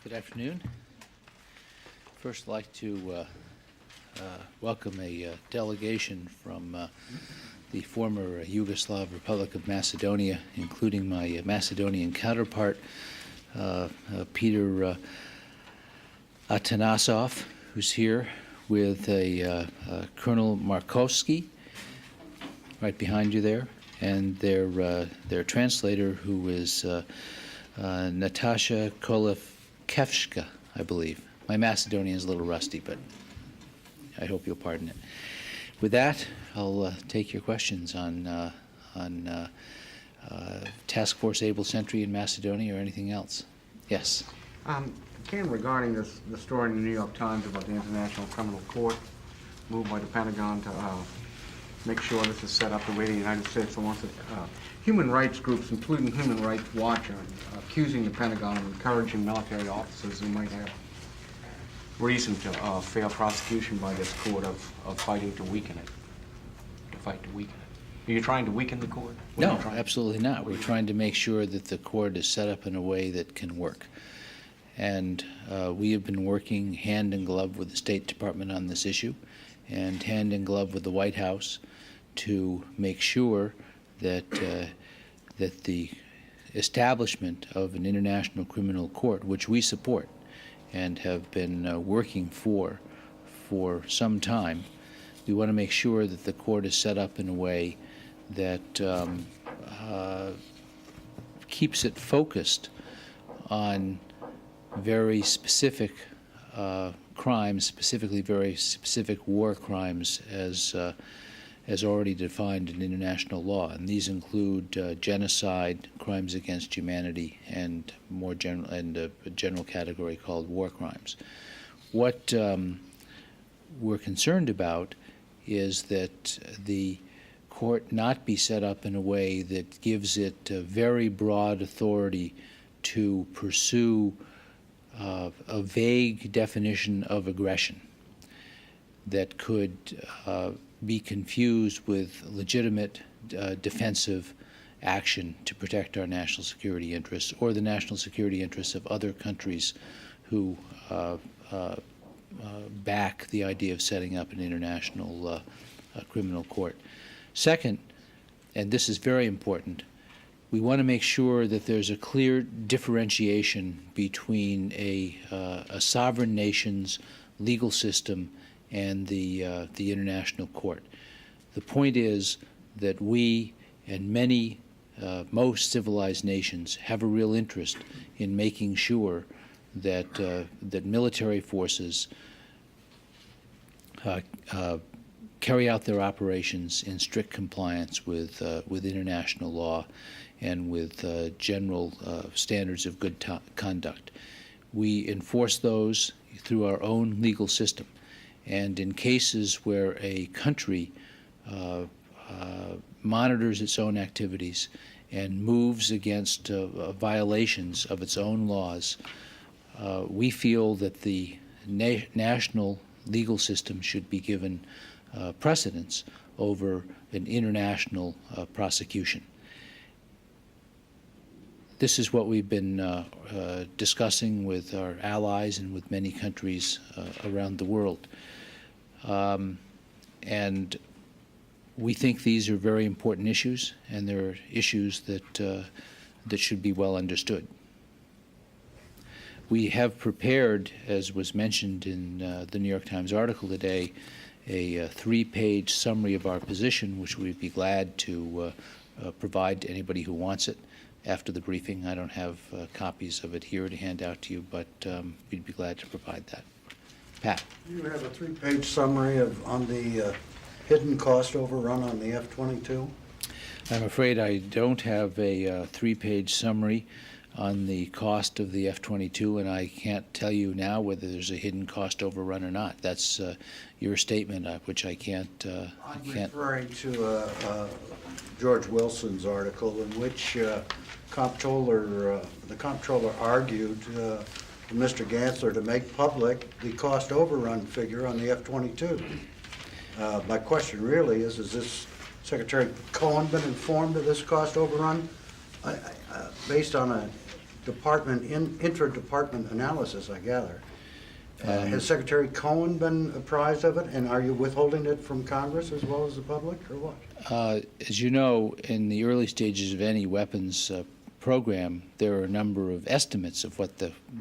Good afternoon. First, I'd like to welcome a delegation from the former Yugoslav Republic of Macedonia, including my Macedonian counterpart, Peter Atanasov, who's here, with Colonel Markovsky, right behind you there, and their translator, who is Natasha Kolevkevska, I believe. My Macedonian is a little rusty, but I hope you'll pardon it. With that, I'll take your questions on Task Force Able Sentry in Macedonia or anything else. Yes? Ken, regarding the story in the New York Times about the International Criminal Court moved by the Pentagon to make sure this is set up the way the United States wants it. Human rights groups, including Human Rights Watch, are accusing the Pentagon of encouraging military officers who might have reason to fail prosecution by this court of fighting to weaken it, to fight to weaken it. Are you trying to weaken the court? No, absolutely not. We're trying to make sure that the court is set up in a way that can work. And we have been working hand in glove with the State Department on this issue and hand in glove with the White House to make sure that that the establishment of an international criminal court, which we support and have been working for some time, we want to make sure that the court is set up in a way that keeps it focused on very specific crimes, specifically very specific war crimes as already defined in international law. And these include genocide, crimes against humanity, and more general, and a general category called war crimes. What we're concerned about is that the court not be set up in a way that gives it very broad authority to pursue a vague definition of aggression that could be confused with legitimate defensive action to protect our national security interests or the national security interests of other countries who back the idea of setting up an international criminal court. Second, and this is very important, we want to make sure that there's a clear differentiation between a sovereign nation's legal system and the international court. The point is that we and most civilized nations have a real interest in making sure that that military forces carry out their operations in strict compliance with international law and with general standards of good conduct. We enforce those through our own legal system. And in cases where a country monitors its own activities and moves against violations of its own laws, we feel that the national legal system should be given precedence over an international prosecution. This is what we've been discussing with our allies and with many countries around the world. And we think these are very important issues, and they're issues that that should be well understood. We have prepared, as was mentioned in the New York Times article today, a 3-page summary of our position, which we'd be glad to provide to anybody who wants it after the briefing. I don't have copies of it here to hand out to you, but we'd be glad to provide that. Pat. You have a 3-page summary on the hidden cost overrun on the F-22? I'm afraid I don't have a 3-page summary on the cost of the F-22, and I can't tell you now whether there's a hidden cost overrun or not. That's your statement, which I can't. I'm referring to George Wilson's article in which the comptroller argued Mr. Gansler to make public the cost overrun figure on the F-22. My question really is this Secretary Cohen been informed of this cost overrun? Based on a intra-department analysis, I gather. Has Secretary Cohen been apprised of it, and are you withholding it from Congress as well as the public, or what? As you know, in the early stages of any weapons program, there are a number of estimates of what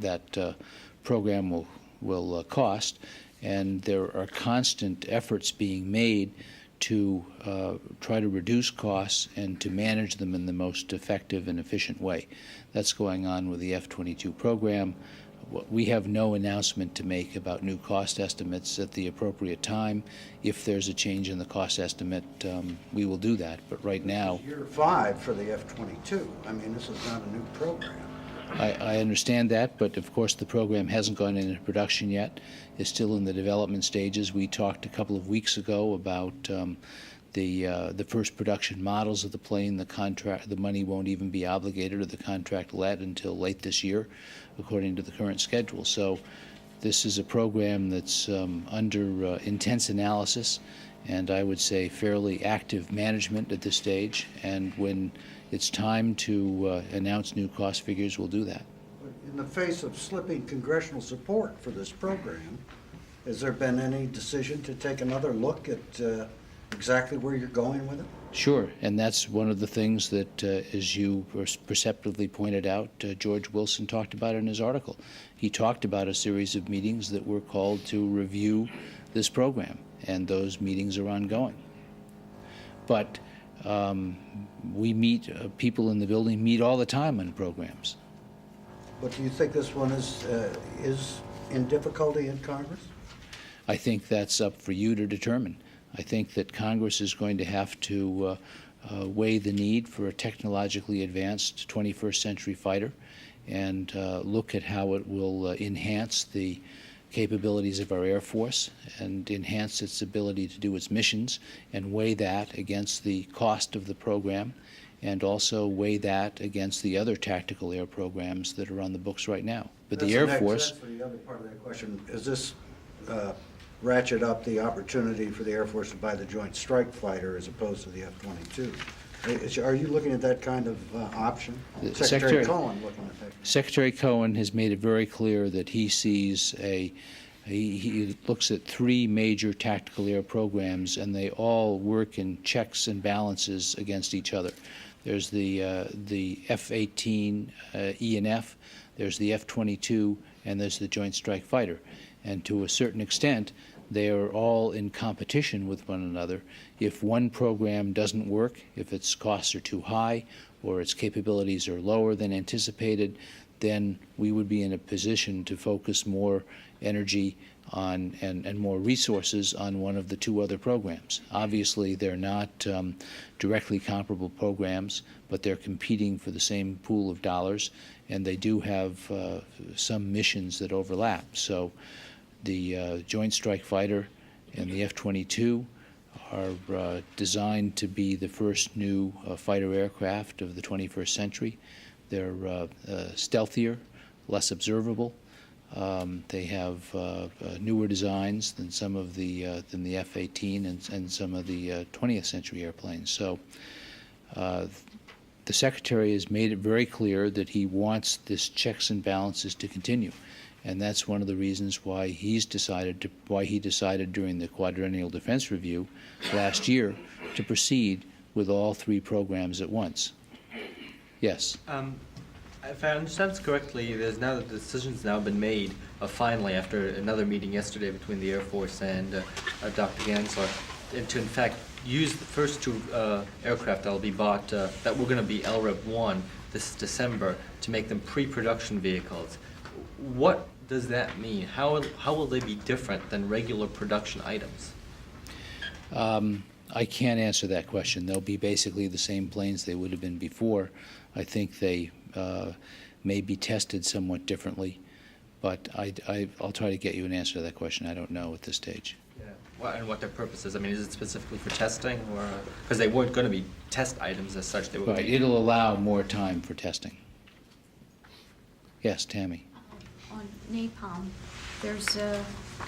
that program will cost, and there are constant efforts being made to try to reduce costs and to manage them in the most effective and efficient way. That's going on with the F-22 program. We have no announcement to make about new cost estimates at the appropriate time. If there's a change in the cost estimate, we will do that. But right now, Year 5 for the F-22. I mean, this is not a new program. I understand that, but of course the program hasn't gone into production yet. It's still in the development stages. We talked a couple of weeks ago about the first production models of the plane. The money won't even be obligated or the contract let until late this year, according to the current schedule. So this is a program that's under intense analysis, and I would say fairly active management at this stage. And when it's time to announce new cost figures, we'll do that. In the face of slipping congressional support for this program, has there been any decision to take another look at exactly where you're going with it? Sure, and that's one of the things that, as you perceptively pointed out, George Wilson talked about in his article. He talked about a series of meetings that were called to review this program, and those meetings are ongoing. But we meet, people in the building meet all the time on programs. But do you think this one is in difficulty in Congress? I think that's up for you to determine. I think that Congress is going to have to weigh the need for a technologically advanced 21st century fighter and look at how it will enhance the capabilities of our Air Force and enhance its ability to do its missions, and weigh that against the cost of the program, and also weigh that against the other tactical air programs that are on the books right now. But the Air Force... That's the other part of that question. Is this ratchet up the opportunity for the Air Force to buy the Joint Strike Fighter as opposed to the F-22? Are you looking at that kind of option? Secretary Cohen looking at that. Secretary Cohen has made it very clear that he sees he looks at 3 major tactical air programs, and they all work in checks and balances against each other. There's the F-18 E and F, there's the F-22, and there's the Joint Strike Fighter. And to a certain extent, they are all in competition with one another. If one program doesn't work, if its costs are too high or its capabilities are lower than anticipated, then we would be in a position to focus more energy on and more resources on one of the 2 other programs. Obviously, they're not directly comparable programs, but they're competing for the same pool of dollars, and they do have some missions that overlap. So the Joint Strike Fighter and the F-22 are designed to be the first new fighter aircraft of the 21st century. They're stealthier, less observable. They have newer designs than some of the F-18 and some of the 20th century airplanes. So the Secretary has made it very clear that he wants this checks and balances to continue. And that's one of the reasons why he decided during the Quadrennial Defense Review last year to proceed with all 3 programs at once. Yes. If I understand this correctly, the decision's now been made finally after another meeting yesterday between the Air Force and Dr. Gansler, to in fact use the first 2 aircraft that will be bought that were going to be LRIP-1 this December to make them pre-production vehicles. What does that mean? How will they be different than regular production items? I can't answer that question. They'll be basically the same planes they would have been before. I think they may be tested somewhat differently, but I'll try to get you an answer to that question. I don't know at this stage. Yeah. And what their purpose is? I mean, is it specifically for testing, or because they weren't going to be test items as such? They were Right. It'll allow more time for testing. Yes, Tammy. On napalm, there's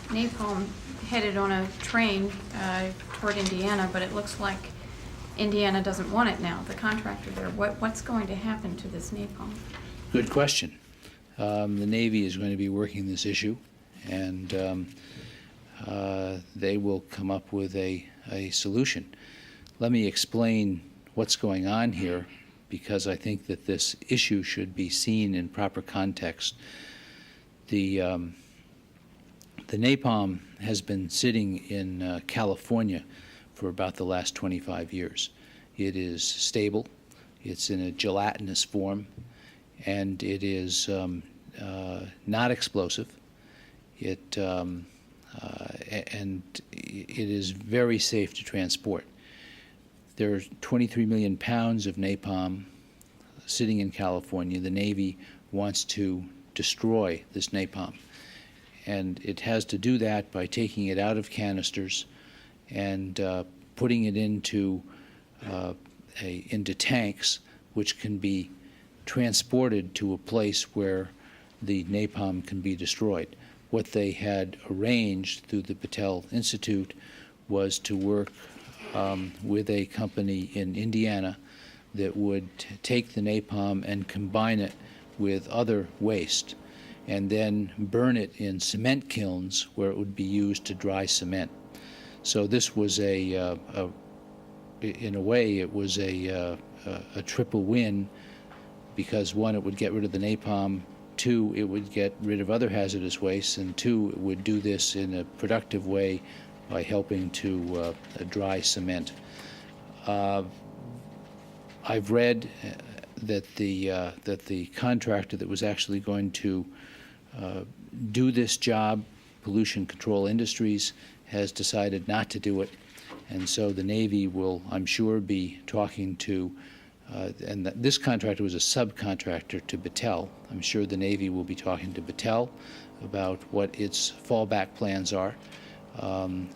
napalm headed on a train toward Indiana, but it looks like Indiana doesn't want it now, the contractor there. What's going to happen to this napalm? Good question. The Navy is going to be working this issue, and they will come up with a solution. Let me explain what's going on here, because I think that this issue should be seen in proper context. The napalm has been sitting in California for about the last 25 years. It is stable, it's in a gelatinous form, and it is not explosive. And it is very safe to transport. There are 23 million pounds of napalm sitting in California. The Navy wants to destroy this napalm, and it has to do that by taking it out of canisters and putting it into tanks, which can be transported to a place where the napalm can be destroyed. What they had arranged through the Battelle Institute was to work with a company in Indiana that would take the napalm and combine it with other waste and then burn it in cement kilns where it would be used to dry cement. So this was in a way, it was a triple win, because one, it would get rid of the napalm, two, it would get rid of other hazardous waste, and two, it would do this in a productive way by helping to dry cement. I've read that the contractor that was actually going to do this job, Pollution Control Industries, has decided not to do it, and so the Navy will, I'm sure, be talking to, and this contractor was a subcontractor to Battelle. I'm sure the Navy will be talking to Battelle about what its fallback plans are.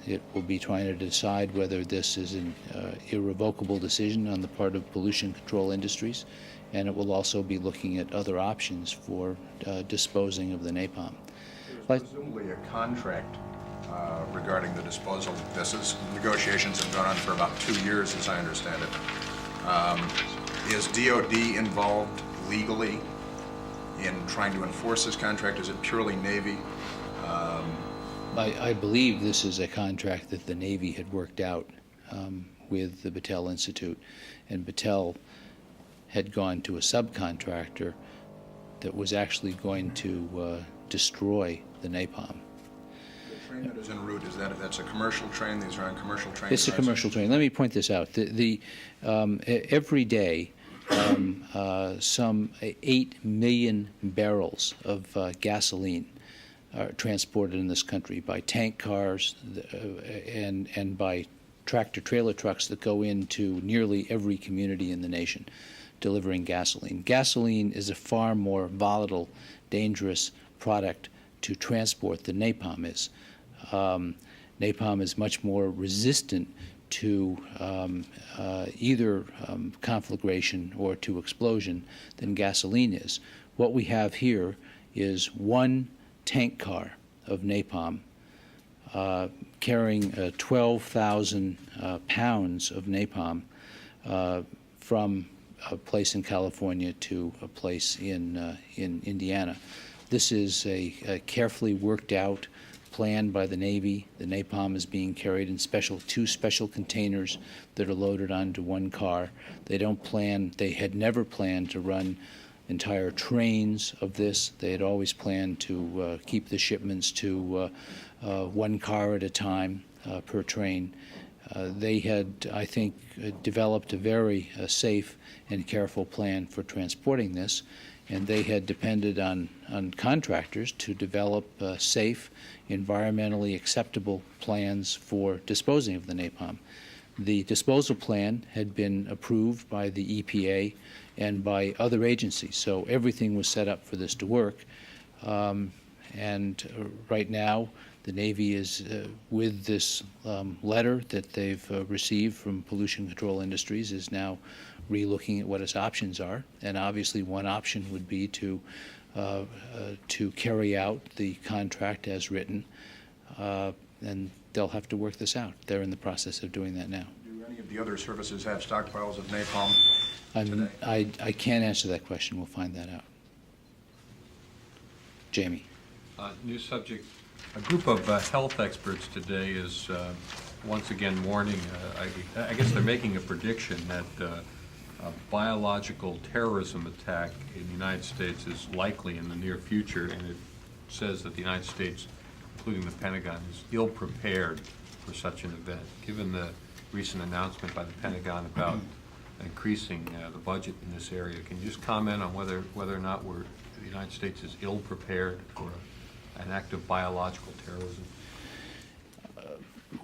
It will be trying to decide whether this is an irrevocable decision on the part of Pollution Control Industries, and it will also be looking at other options for disposing of the napalm. There's presumably a contract regarding the disposal. Negotiations have gone on for about 2 years, as I understand it. Is DoD involved legally in trying to enforce this contract? Is it purely Navy? I believe this is a contract that the Navy had worked out with the Battelle Institute, and Battelle had gone to a subcontractor that was actually going to destroy the napalm. The train that is en route, that's a commercial train? These are on commercial trains? It's a commercial train. Let me point this out. Every day, some 8 million barrels of gasoline are transported in this country by tank cars and by tractor-trailer trucks that go into nearly every community in the nation, delivering gasoline. Gasoline is a far more volatile, dangerous product to transport than napalm is. Napalm is much more resistant to either conflagration or to explosion than gasoline is. What we have here is one tank car of napalm carrying 12,000 pounds of napalm from a place in California to a place in Indiana. This is a carefully worked out plan by the Navy. The napalm is being carried in two special containers that are loaded onto one car. They had never planned to run entire trains of this. They had always planned to keep the shipments to one car at a time per train. They had, I think, developed a very safe and careful plan for transporting this, and they had depended on contractors to develop safe, environmentally acceptable plans for disposing of the napalm. The disposal plan had been approved by the EPA and by other agencies, so everything was set up for this to work. And right now, the Navy is, with this letter that they've received from Pollution Control Industries, is now re-looking at what its options are. And obviously, one option would be to carry out the contract as written, and they'll have to work this out. They're in the process of doing that now. Do any of the other services have stockpiles of napalm today? I can't answer that question. We'll find that out. Jamie. New subject. A group of health experts today is once again warning, I guess they're making a prediction that a biological terrorism attack in the United States is likely in the near future, and it says that the United States, including the Pentagon, is ill-prepared for such an event. Given the recent announcement by the Pentagon about increasing the budget in this area, can you just comment on whether or not the United States is ill-prepared for an act of biological terrorism?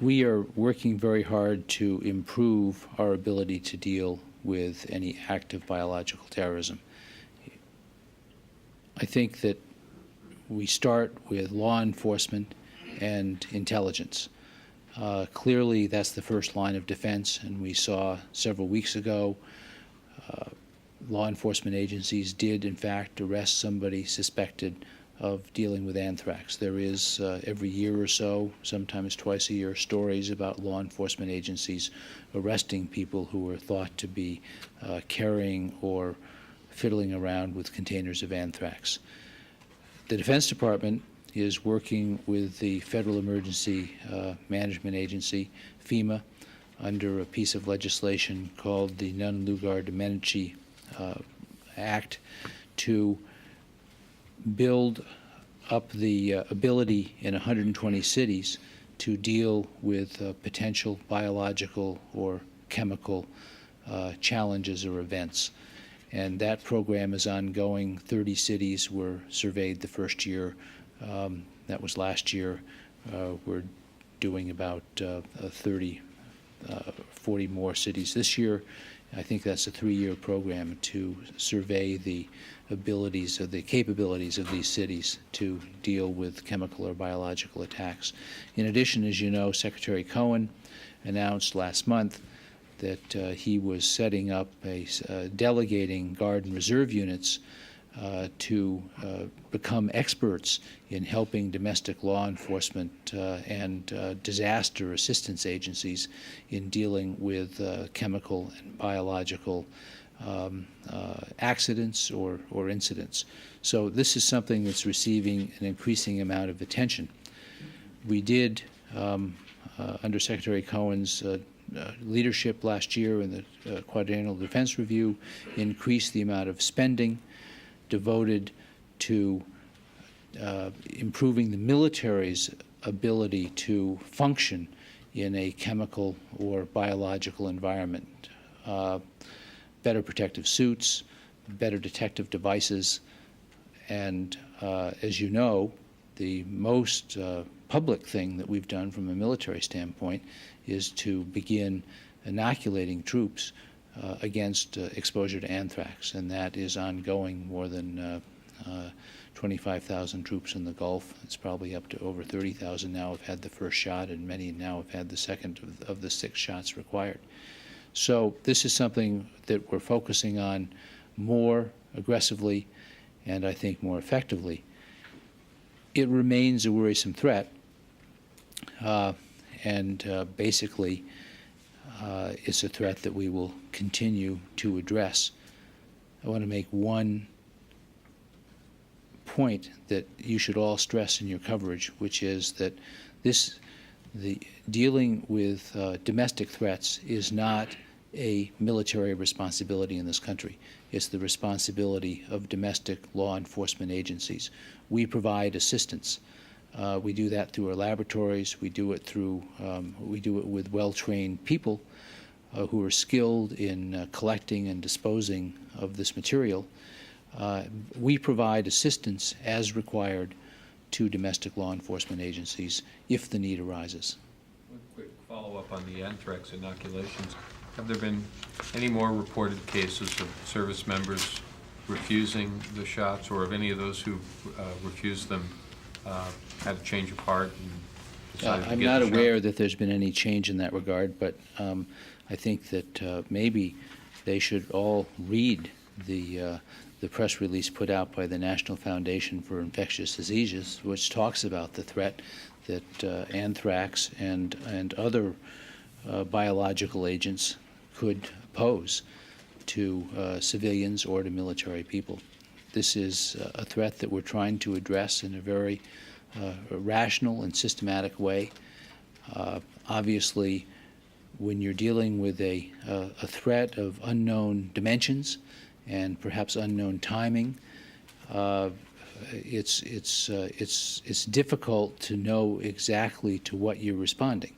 We are working very hard to improve our ability to deal with any act of biological terrorism. I think that we start with law enforcement and intelligence. Clearly, that's the first line of defense, and we saw several weeks ago law enforcement agencies did, in fact, arrest somebody suspected of dealing with anthrax. There is, every year or so, sometimes twice a year, stories about law enforcement agencies arresting people who are thought to be carrying or fiddling around with containers of anthrax. The Defense Department is working with the Federal Emergency Management Agency, FEMA, under a piece of legislation called the Nunn-Lugar-Domenici Act to build up the ability in 120 cities to deal with potential biological or chemical challenges or events. And that program is ongoing. 30 cities were surveyed the first year. That was last year. We're doing about 40 more cities this year. I think that's a 3-year program to survey the abilities of the capabilities of these cities to deal with chemical or biological attacks. In addition, as you know, Secretary Cohen announced last month that he was setting up delegating Guard and Reserve units to become experts in helping domestic law enforcement and disaster assistance agencies in dealing with chemical and biological accidents or incidents. So this is something that's receiving an increasing amount of attention. We did, under Secretary Cohen's leadership last year in the Quadrennial Defense Review, increase the amount of spending devoted to improving the military's ability to function in a chemical or biological environment. Better protective suits, better detective devices, and as you know, the most public thing that we've done from a military standpoint is to begin inoculating troops against exposure to anthrax, and that is ongoing. More than 25,000 troops in the Gulf. It's probably up to over 30,000 now have had the first shot, and many now have had the second of the 6 shots required. So this is something that we're focusing on more aggressively and I think more effectively. It remains a worrisome threat, and basically it's a threat that we will continue to address. I want to make one point that you should all stress in your coverage, which is that the dealing with domestic threats is not a military responsibility in this country. It's the responsibility of domestic law enforcement agencies. We provide assistance. We do that through our laboratories. We do it through we do it with well-trained people who are skilled in collecting and disposing of this material. We provide assistance as required to domestic law enforcement agencies if the need arises. One quick follow-up on the anthrax inoculations. Have there been any more reported cases of service members refusing the shots, or have any of those who refused them had a change of heart and decided to I'm get not the shot? aware that there's been any change in that regard, but I think that maybe they should all read the press release put out by the National Foundation for Infectious Diseases, which talks about the threat that anthrax and other biological agents could pose to civilians or to military people. This is a threat that we're trying to address in a very rational and systematic way. Obviously, when you're dealing with a threat of unknown dimensions and perhaps unknown timing, it's difficult to know exactly to what you're responding.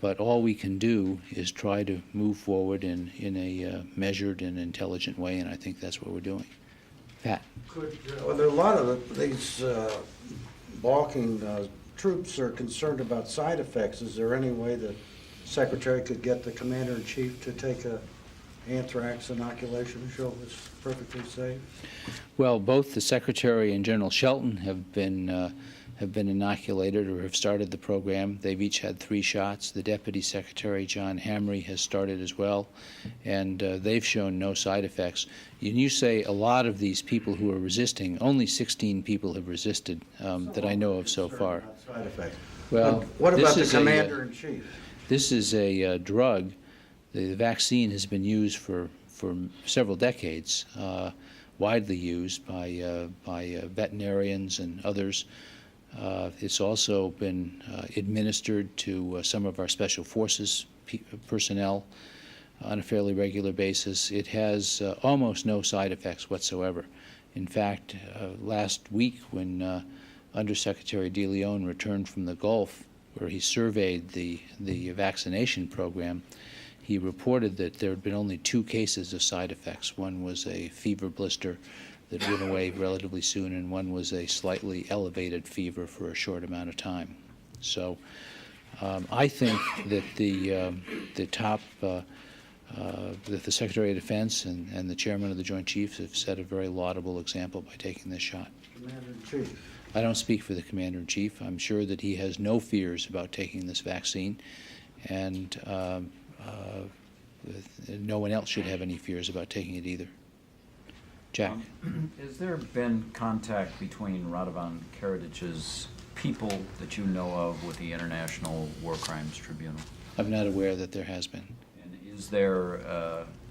But all we can do is try to move forward in a measured and intelligent way, and I think that's what we're doing. Pat? Well, there are a lot of these balking troops are concerned about side effects. Is there any way the Secretary could get the Commander-in-Chief to take a anthrax inoculation to show it's perfectly safe? Well, both the Secretary and General Shelton have been inoculated or have started the program. They've each had 3 shots. The Deputy Secretary, John Hamre, has started as well, and they've shown no side effects. And you say a lot of these people who are resisting, only 16 people have resisted that I know of so far. Side effects. Well, what about the this is Commander-in-Chief? This is a drug. The vaccine has been used for several decades, widely used by veterinarians and others. It's also been administered to some of our special forces personnel on a fairly regular basis. It has almost no side effects whatsoever. In fact, last week when Undersecretary DeLeon returned from the Gulf, where he surveyed the vaccination program, he reported that there had been only 2 cases of side effects. One was a fever blister that went away relatively soon, and one was a slightly elevated fever for a short amount of time. So I think that the top, that the Secretary of Defense and the Chairman of the Joint Chiefs have set a very laudable example by taking this shot. Commander-in-Chief. I don't speak for the Commander-in-Chief. I'm sure that he has no fears about taking this vaccine, and no one else should have any fears about taking it either. Jack? Has there been contact between Radovan Karadic's people that you know of with the International War Crimes Tribunal? I'm not aware that there has been. And is there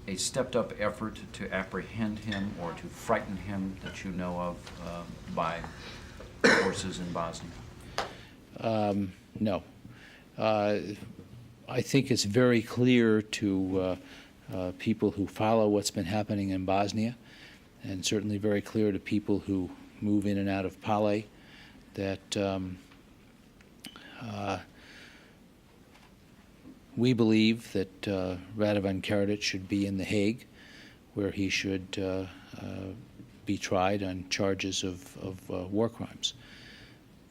a stepped-up effort to apprehend him or to frighten him that you know of by forces in Bosnia? No. I think it's very clear to people who follow what's been happening in Bosnia, and certainly very clear to people who move in and out of Pale, that we believe that Radovan Karadzic should be in The Hague, where he should be tried on charges of war crimes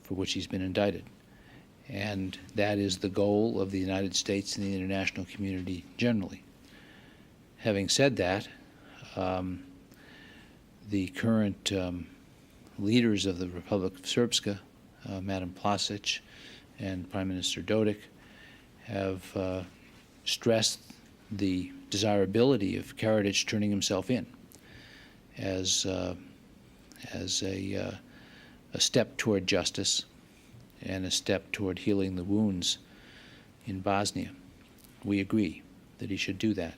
for which he's been indicted. And that is the goal of the United States and the international community generally. Having said that, the current leaders of the Republic of Srpska, Madam Plasic and Prime Minister Dodik, have stressed the desirability of Karadzic turning himself in as a step toward justice and a step toward healing the wounds in Bosnia. We agree that he should do that.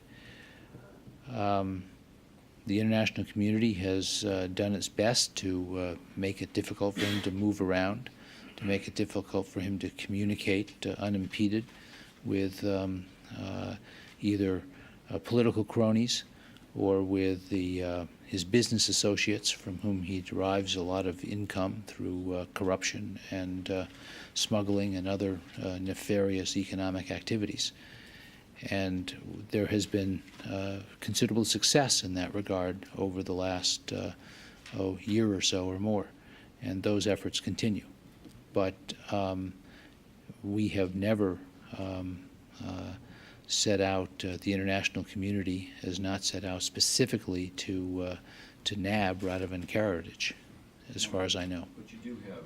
The international community has done its best to make it difficult for him to move around, to make it difficult for him to communicate unimpeded with either political cronies or with his business associates from whom he derives a lot of income through corruption and smuggling and other nefarious economic activities. And there has been considerable success in that regard over the last year or so or more, and those efforts continue. But we have never set out, the international community has not set out specifically to nab Radovan Karadzic, as far as I know. But you do have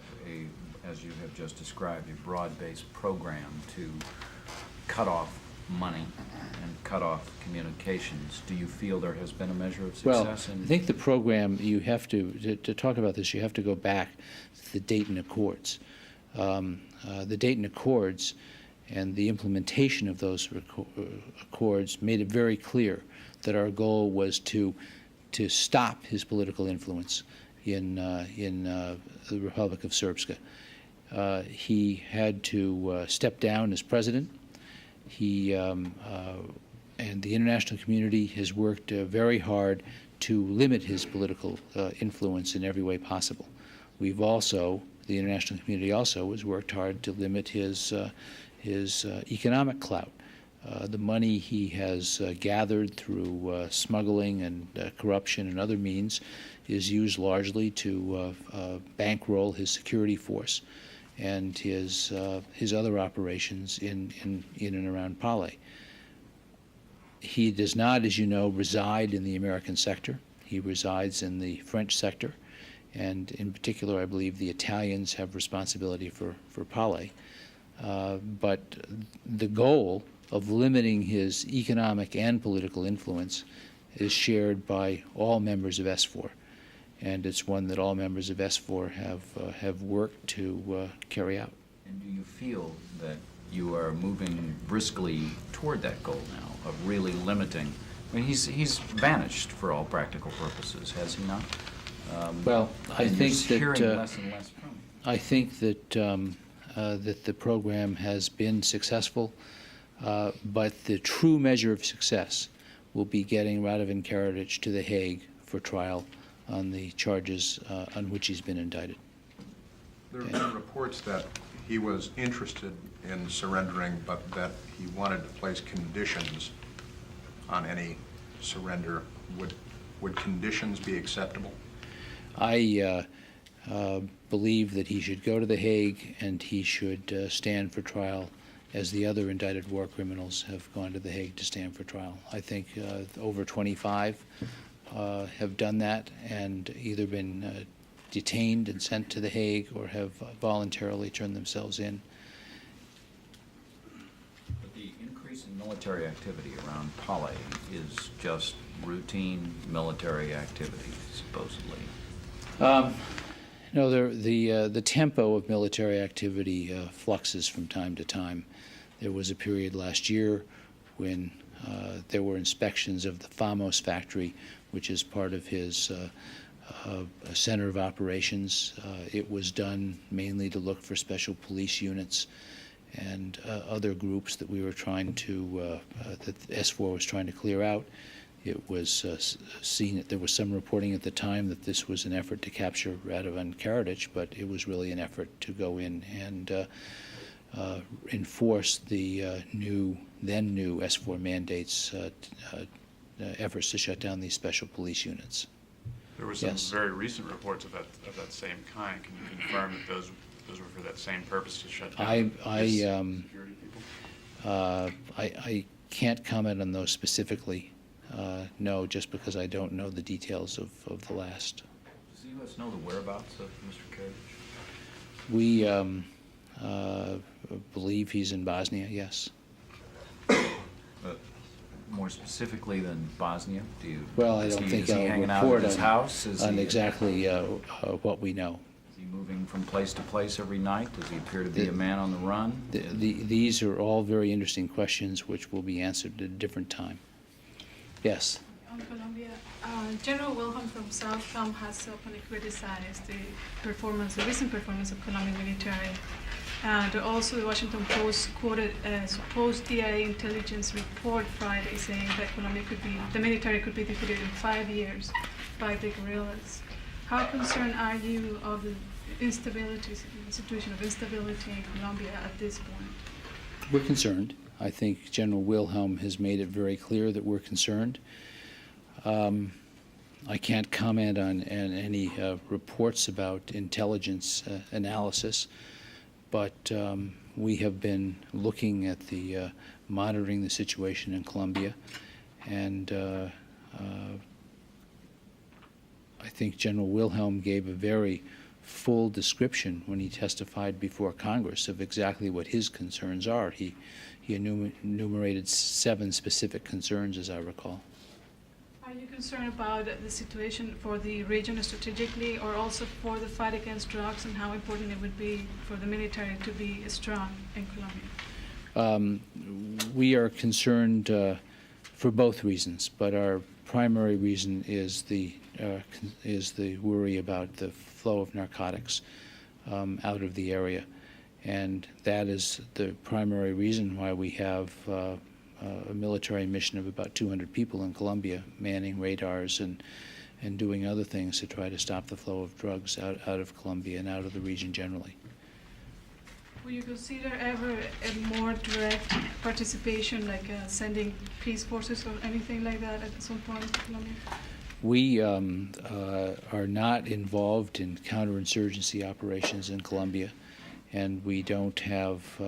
as you have just described, a broad-based program to cut off money and cut off communications. Do you feel there has been a measure of success? Well, I think the program, you have to talk about this, you have to go back to the Dayton Accords. The Dayton Accords and the implementation of those accords made it very clear that our goal was to to stop his political influence in the Republic of Srpska. He had to step down as president. He and the international community has worked very hard to limit his political influence in every way possible. We've also, the international community also, has worked hard to limit his economic clout. The money he has gathered through smuggling and corruption and other means is used largely to bankroll his security force and his other operations in and around Pale. He does not, as you know, reside in the American sector. He resides in the French sector, and in particular, I believe the Italians have responsibility for Pale. But the goal of limiting his economic and political influence is shared by all members of S4, and it's one that all members of S4 have worked to carry out. And do you feel that you are moving briskly toward that goal now of really limiting? I mean, he's vanished for all practical purposes, has he not? Well, I think that hearing less and less from him. I think that that the program has been successful, but the true measure of success will be getting Radovan Karadzic to The Hague for trial on the charges on which he's been indicted. There have been reports that he was interested in surrendering, but that he wanted to place conditions on any surrender. Would conditions be acceptable? I believe that he should go to The Hague and he should stand for trial as the other indicted war criminals have gone to The Hague to stand for trial. I think over 25 have done that and either been detained and sent to The Hague or have voluntarily turned themselves in. But the increase in military activity around Pale is just routine military activity, supposedly. No, the tempo of military activity fluxes from time to time. There was a period last year when there were inspections of the Famos factory, which is part of his center of operations. It was done mainly to look for special police units and other groups that we were trying to, that S4 was trying to clear out. It was seen that there was some reporting at the time that this was an effort to capture Radovan Karadzic, but it was really an effort to go in and enforce the then new S4 mandates, efforts to shut down these special police units. There were some Yes. very recent reports of that same kind. Can you confirm that those were for that same purpose, to shut down security people? I can't comment on those specifically. No, just because I don't know the details of the last. Does the U.S. know the whereabouts of Mr. Karadzic? We believe he's in Bosnia, yes. More specifically than Bosnia? Well, I is don't he- think is he I'll hanging out report at his house? Is on he- exactly what we know. Is he moving from place to place every night? Does he appear to be a man on the run? These are all very interesting questions which will be answered at a different time. Yes. On Colombia, General Wilhelm from Southcom has openly criticized the recent performance of Colombian military. And also the Washington Post quoted a supposed DIA intelligence report Friday saying that the military could be defeated in 5 years by the guerrillas. How concerned are you of the situation of instability in Colombia at this point? We're concerned. I think General Wilhelm has made it very clear that we're concerned. I can't comment on any reports about intelligence analysis, but we have been looking at monitoring the situation in Colombia, and I think General Wilhelm gave a very full description when he testified before Congress of exactly what his concerns are. He enumerated 7 specific concerns, as I recall. Are you concerned about the situation for the region strategically, or also for the fight against drugs, and how important it would be for the military to be strong in Colombia? We are concerned for both reasons, but our primary reason is the worry about the flow of narcotics out of the area. And that is the primary reason why we have a military mission of about 200 people in Colombia manning radars and doing other things to try to stop the flow of drugs out of Colombia and out of the region generally. Will you consider ever a more direct participation, like sending police forces or anything like that at some point in Colombia? We are not involved in counterinsurgency operations in Colombia, and we don't have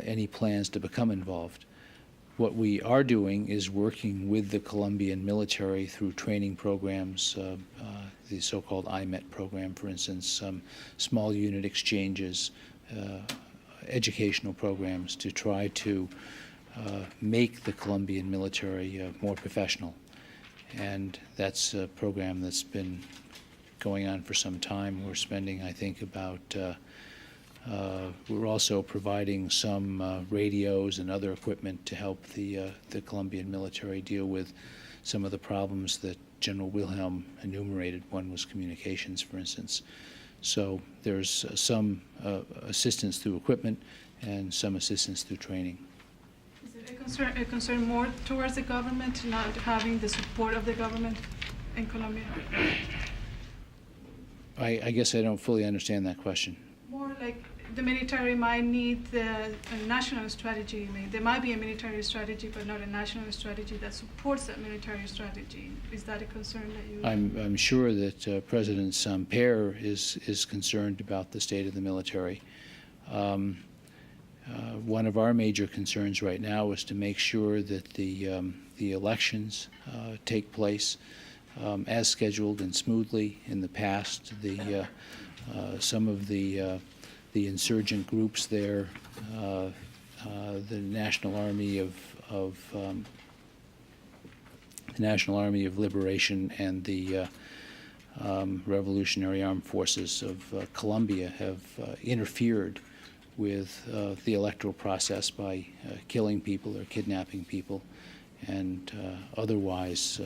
any plans to become involved. What we are doing is working with the Colombian military through training programs, the so-called IMET program, for instance, small unit exchanges, educational programs to try to make the Colombian military more professional. And that's a program that's been going on for some time. We're spending, I think, about we're also providing some radios and other equipment to help the Colombian military deal with some of the problems that General Wilhelm enumerated. One was communications, for instance. So there's some assistance through equipment and some assistance through training. Is it a concern more towards the government, not having the support of the government in Colombia? I guess I don't fully understand that question. More like the military might need a national strategy. There might be a military strategy, but not a national strategy that supports that military strategy. Is that a concern that you? I'm sure that President Samper is concerned about the state of the military. One of our major concerns right now is to make sure that the elections take place as scheduled and smoothly. In the past, some of the insurgent groups there, the National Army of Liberation and the Revolutionary Armed Forces of Colombia have interfered with the electoral process by killing people or kidnapping people and otherwise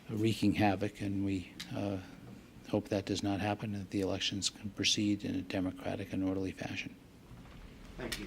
wreaking havoc, and we hope that does not happen and that the elections can proceed in a democratic and orderly fashion. Thank you.